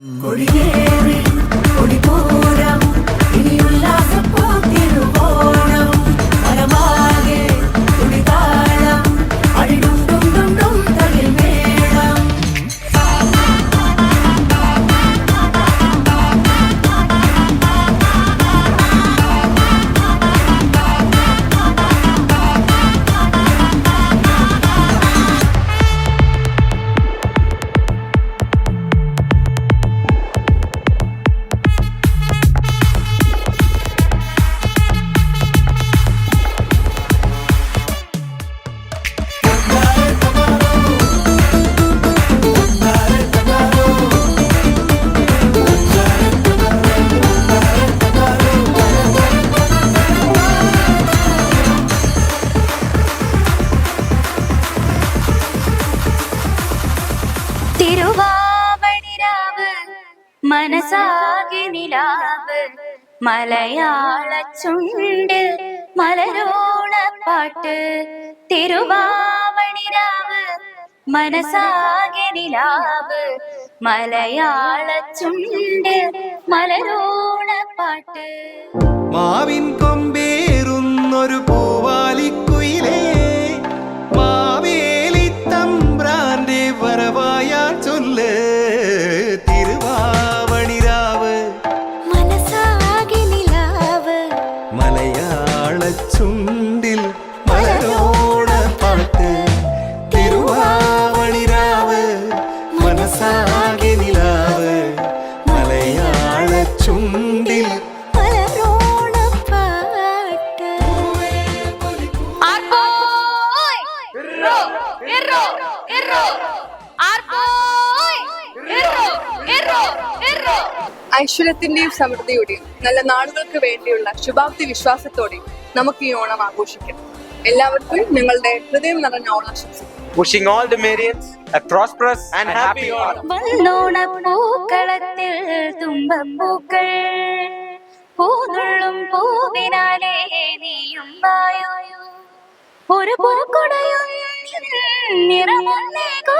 കൊടിയേറി കൊടിപോരം ഇനി ഉല്ലാസപ്പോത്തിരുവോണം മനമാകെ തുടിതാളം അടിടും ഡും ഡും ഡും തകിൽ മേളം തിരുവാവണിരാവ് മനസാകെ നിലാവ് മലയാള ചുണ്ട് മലരോണപ്പാട്ട് തിരുവാവണിരാവ് മനസാകെ നിലാവ് മലയാള ചുണ്ട് മലരോണപ്പാട്ട് മാവിൻ കൊമ്പേറുന്നൊരു പൂവാലിക്കുയിലേ മാവേലി തമ്പ്രാന്റെ വരവായാ ചൊല്ല് തിരുവാവണിരാവ് മനസാകെ നിലാവ് മലയാള ചുണ്ടിൽ മലരോണ പാട്ട് തിരുവാവണിരാവ് മനസാകെ നിലാവ് മലയാള ചുണ്ടിൽ ഐശ്വര്യത്തിന്റെയും സമൃദ്ധിയുടെയും നല്ല നാളുകൾക്ക് വേണ്ടിയുള്ള ശുഭാപ്തി വിശ്വാസത്തോടെയും നമുക്ക് ഈ ഓണം ആഘോഷിക്കാം. എല്ലാവർക്കും ഞങ്ങളുടെ ഹൃദയം നിറഞ്ഞ ഓണാശംസകൾ. Wishing all the Marians a prosperous and happy Onam. വന്നോണപ്പൂക്കളത്തിൽ തുമ്പപ്പൂക്കൾ പൂന്നുള്ളും പൂവിനാലേ നീയും വായോ ഒരു പൂക്കുടയും നിറമൊന്നേകോ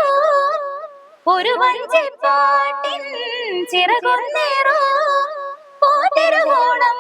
ഒരു വഞ്ചിപ്പാട്ടിൻ ചിറകൊന്നേറോ പൊൻതിരുവോണം